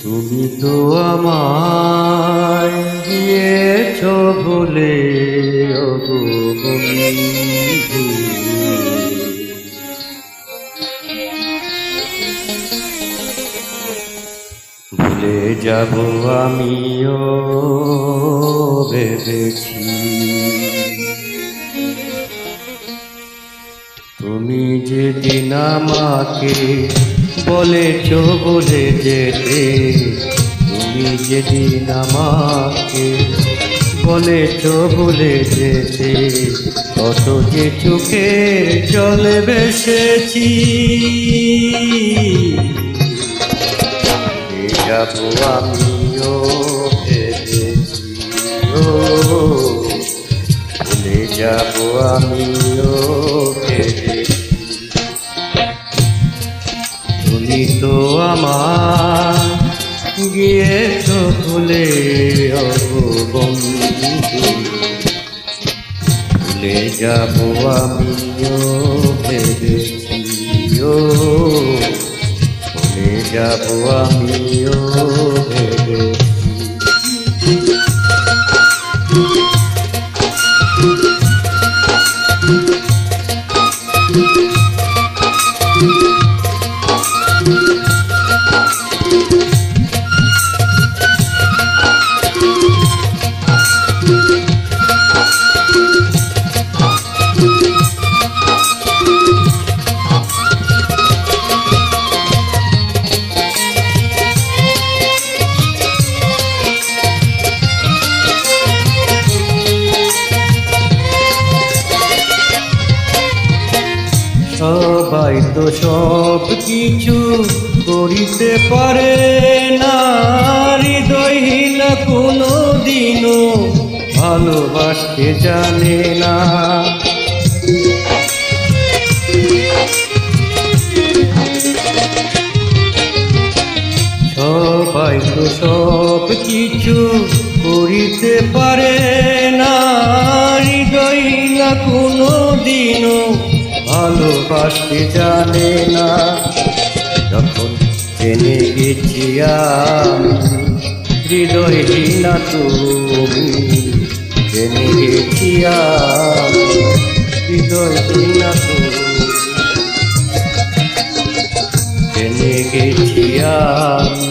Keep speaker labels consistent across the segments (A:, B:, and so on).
A: তুমি তো আমায় দিয়েছ ভুলে, ওগো বন্ধু। ভুলে যাব আমিও ভেবেছি, তুমি যেদিন আমাকে বলেছ বলে যেতে, তুমি যেদিন আমাকে বলেছ বলে যেতে, কত যে চোখের জলে ভেসেছি। যাব আমিও ভেবেছি, ভুলে যাব আমিও ভেবেছি। তুমি তো আমার গিয়েছ ভুলে, ওগো বন্ধু। ভুলে যাব আমিও ভেবেছি, ভুলে যাব আমিও ভেবেছি। সবাই তো সব কিছু করিতে পারে না, হৃদয়হীন কোনো দিনও ভালোবাসতে জানে না। সবাই তো সব কিছু করিতে পারে না, হৃদয়হীন কোনো দিনও ভালোবাসতে জানে না। যখন জেনে গেছি আমি হৃদয়হীনা তুমি, জেনে গেছি আমি হৃদয়হীনা তুমি, জেনে গেছি আমি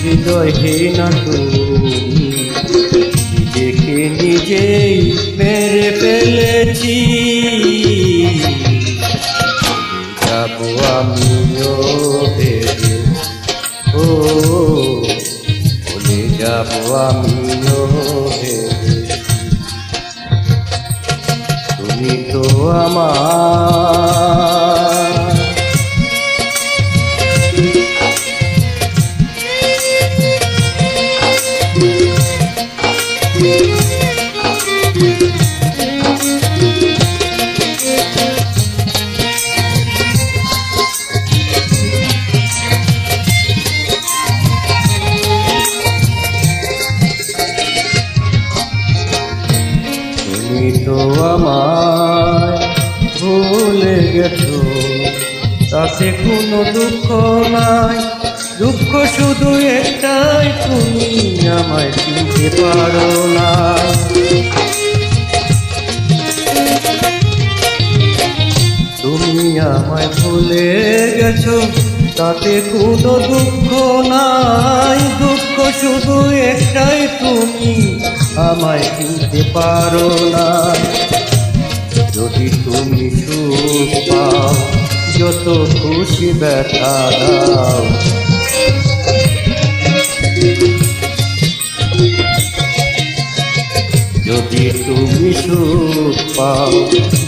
A: হৃদয়হীনা তুমি। নিজেকে নিজেই মেরে ফেলেছি, যাব আমিও ভেবে, ভুলে যাব আমিও ভেবে। তুমি তো আমার তুমি তো আমায় ভুলে গেছো, তাতে কোনো দুঃখ নাই। দুঃখ শুধু একটাই, তুমি আমায় চিনতে পারো না। তুমি আমায় ভুলে গেছো, তাতে কোনো দুঃখ নাই। দুঃখ শুধু একটাই, তুমি আমায় চিনতে পারো না। যদি তুমি সুখ পাও, যত খুশি ব্যথা দাও। যদি তুমি সুখ পাও,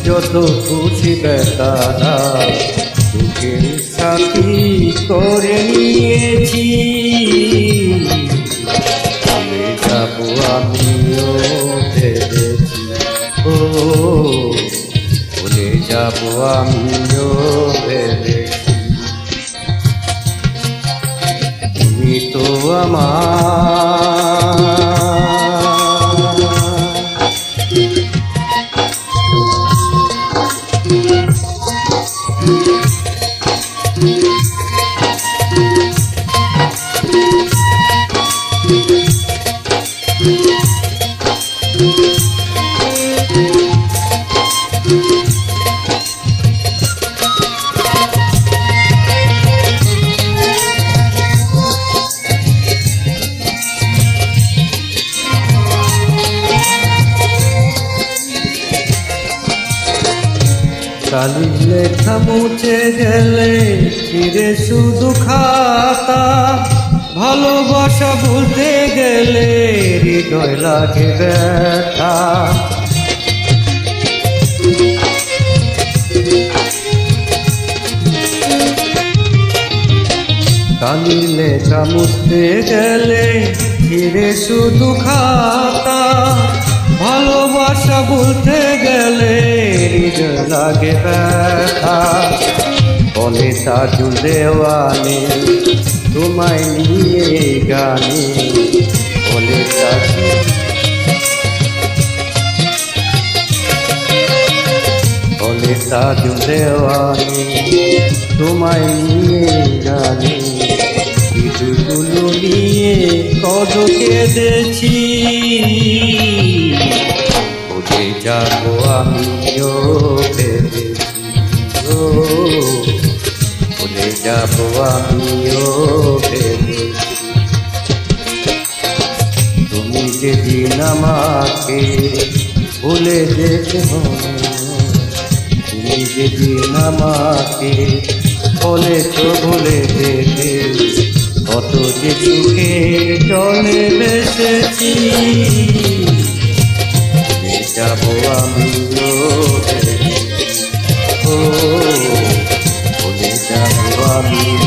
A: যত খুশি ব্যথা দাও। দুঃখের সাথী করে নিয়েছি, ভুলে যাব আমিও ভেবেছি, ভুলে যাব আমিও ভেবেছি। তুমি তো আমার কালি লেখা মুছে গেলে ফিরে শুধু খাতা, ভালোবাসা ভুলতে গেলে হৃদয় লাগে ব্যথা। কালি লেখা মুছতে গেলে ফিরে শুধু খাতা, ভালোবাসা ভুলতে গেলে হৃদয় লাগে ব্যথা। বলে তাজুল দেওয়ানে তোমায় নিয়ে গানে, বলে তাজুল দেওয়ানে তোমায় নিয়ে গানে, গুলো নিয়ে কত কেঁদেছি। ভুলে যাবো আমিও ভেবেছি, ভুলে যাবো আমিও ভেবেছি। তুমি যেদিন আমাকে ভুলে যেতে হবে, তুমি যেদিন আমাকে বলেছ ভুলে যেতে, কত যে চোখে জলে বেসেছি। ভুলে যাবো আমিও ভেবেছি, ভুলে যাবো আমি।